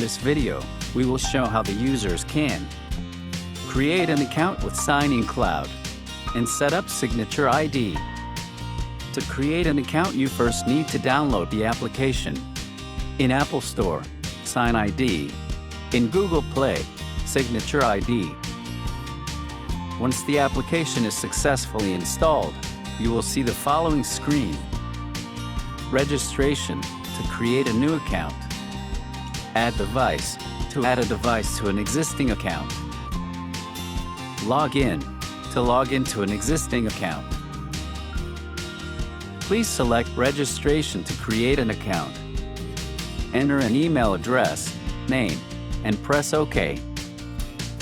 this video, we will show how the users can create an account with SignInCloud and set up Signature ID. To create an account, you first need to download the application. In Apple Store, Sign ID. In Google Play, Signature ID. Once the application is successfully installed, you will see the following screen. Registration, to create a new account. Add device, to add a device to an existing account. Login, to log into an existing account. Please select Registration to create an account. Enter an email address, name, and press OK.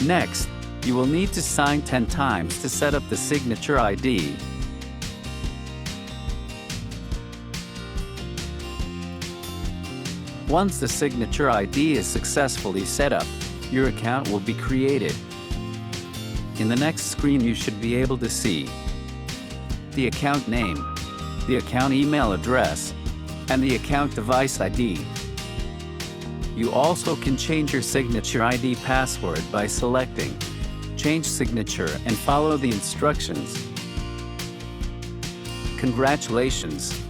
Next, you will need to sign 10 times to set up the Signature ID. Once the Signature ID is successfully set up, your account will be created. In the next screen, you should be able to see the account name, the account email address, and the account device ID. You also can change your Signature ID password by selecting Change Signature and follow the instructions. Congratulations!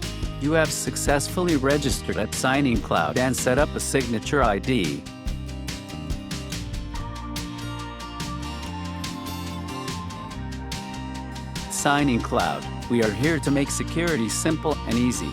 You have successfully registered at SignInCloud and set up a Signature ID. SignInCloud, we are here to make security simple and easy.